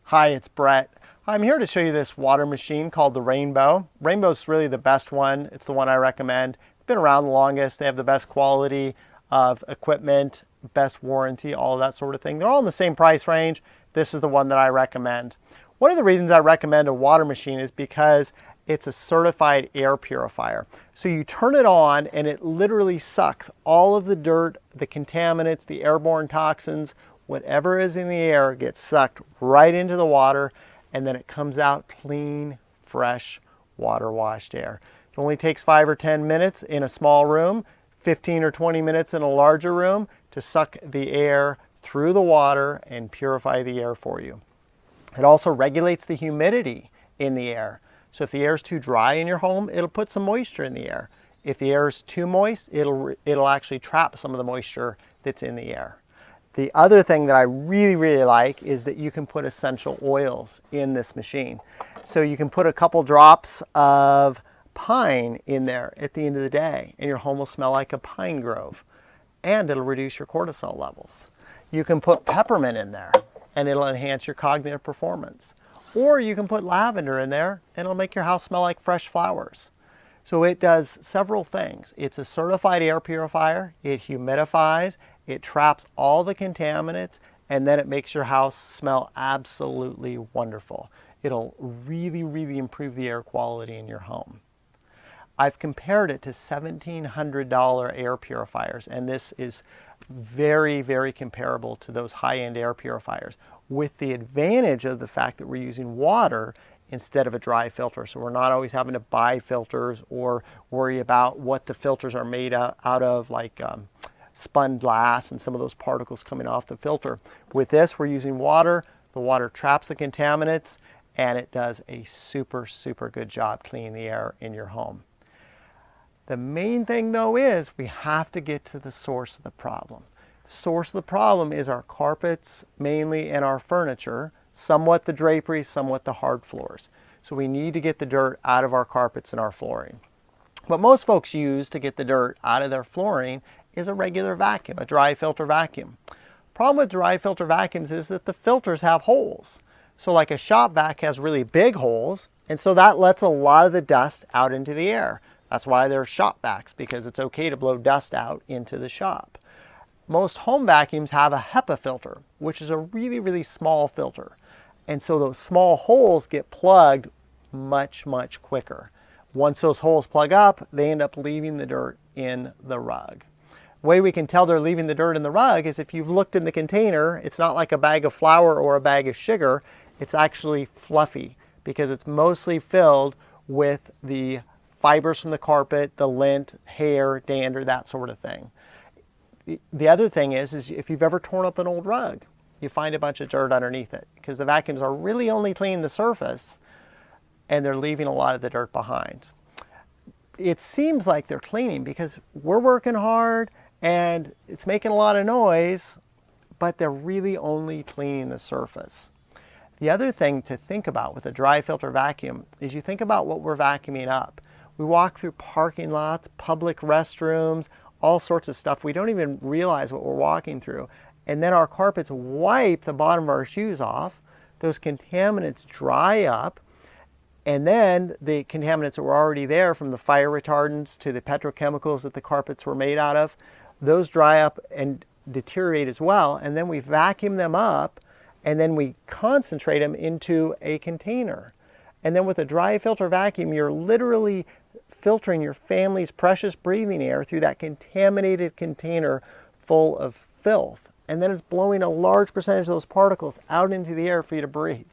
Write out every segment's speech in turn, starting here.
Hi, it's Brett. I'm here to show you this water machine called the Rainbow. Rainbow's really the best one. It's the one I recommend. It's been around the longest. They have the best quality of equipment, best warranty, all of that sort of thing. They're all in the same price range. This is the one that I recommend. One of the reasons I recommend a water machine is because it's a certified air purifier. So you turn it on and it literally sucks all of the dirt, the contaminants, the airborne toxins, whatever is in the air gets sucked right into the water, and then it comes out clean, fresh, water washed air. It only takes 5 or 10 minutes in a small room, 15 or 20 minutes in a larger room to suck the air through the water and purify the air for you. It also regulates the humidity in the air. So if the air is too dry in your home, it'll put some moisture in the air. If the air is too moist, it'll actually trap some of the moisture that's in the air. The other thing that I really like is that you can put essential oils in this machine. So you can put a couple drops of pine in there at the end of the day, and your home will smell like a pine grove, and it'll reduce your cortisol levels. You can put peppermint in there, and it'll enhance your cognitive performance. Or you can put lavender in there, and it'll make your house smell like fresh flowers. So it does several things. It's a certified air purifier, it humidifies, it traps all the contaminants, and then it makes your house smell absolutely wonderful. It'll really improve the air quality in your home. I've compared it to $1,700 air purifiers, and this is very comparable to those high-end air purifiers, with the advantage of the fact that we're using water instead of a dry filter. So we're not always having to buy filters or worry about what the filters are made out of, like spun glass and some of those particles coming off the filter. With this, we're using water. The water traps the contaminants, and it does a super good job cleaning the air in your home. The main thing though is we have to get to the source of the problem. The source of the problem is our carpets mainly and our furniture, somewhat the draperies, somewhat the hard floors. So we need to get the dirt out of our carpets and our flooring. What most folks use to get the dirt out of their flooring is a regular vacuum, a dry filter vacuum. Problem with dry filter vacuums is that the filters have holes. So like a shop vac has really big holes, and so that lets a lot of the dust out into the air. That's why they're shop vacs, because it's okay to blow dust out into the shop. Most home vacuums have a HEPA filter, which is a really small filter. And so those small holes get plugged much quicker. Once those holes plug up, they end up leaving the dirt in the rug. The way we can tell they're leaving the dirt in the rug is if you've looked in the container, it's not like a bag of flour or a bag of sugar, it's actually fluffy because it's mostly filled with the fibers from the carpet, the lint, hair, dander, that sort of thing. The other thing is if you've ever torn up an old rug, you find a bunch of dirt underneath it because the vacuums are really only cleaning the surface and they're leaving a lot of the dirt behind. It seems like they're cleaning because we're working hard and it's making a lot of noise, but they're really only cleaning the surface. The other thing to think about with a dry filter vacuum is you think about what we're vacuuming up. We walk through parking lots, public restrooms, all sorts of stuff. We don't even realize what we're walking through. And then our carpets wipe the bottom of our shoes off. Those contaminants dry up. And then the contaminants that were already there, from the fire retardants to the petrochemicals that the carpets were made out of, those dry up and deteriorate as well. And then we vacuum them up, and then we concentrate them into a container. And then with a dry filter vacuum, you're literally filtering your family's precious breathing air through that contaminated container full of filth. And then it's blowing a large percentage of those particles out into the air for you to breathe.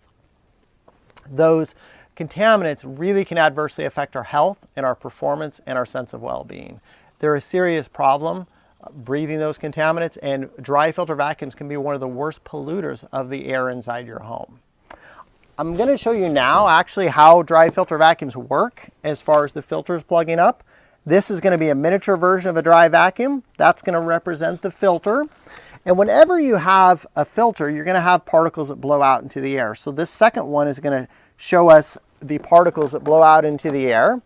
Those contaminants really can adversely affect our health and our performance and our sense of well-being. They're a serious problem, breathing those contaminants, and dry filter vacuums can be one of the worst polluters of the air inside your home. I'm going to show you now actually how dry filter vacuums work as far as the filters plugging up. This is going to be a miniature version of a dry vacuum. That's going to represent the filter. And whenever you have a filter, you're going to have particles that blow out into the air. So this second one is going to show us the particles that blow out into the air.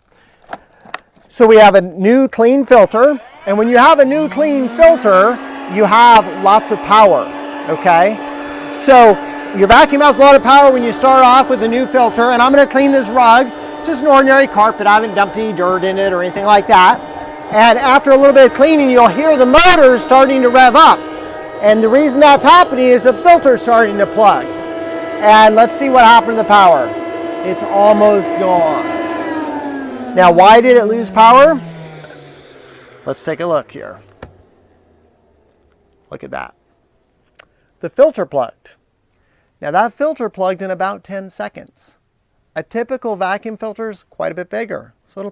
So we have a new clean filter, and when you have a new clean filter, you have lots of power, okay? So Your vacuum has a lot of power when you start off with a new filter, and I'm going to clean this rug. Just an ordinary carpet. I haven't dumped any dirt in it or anything like that. And after a little bit of cleaning, you'll hear the motor starting to rev up. And the reason that's happening is the filter starting to plug. And let's see what happened to the power. It's almost gone. Now, why did it lose power? Let's take a look here. Look at that. The filter plugged. Now that filter plugged in about 10 seconds. A typical vacuum filter is quite a bit bigger, so it'll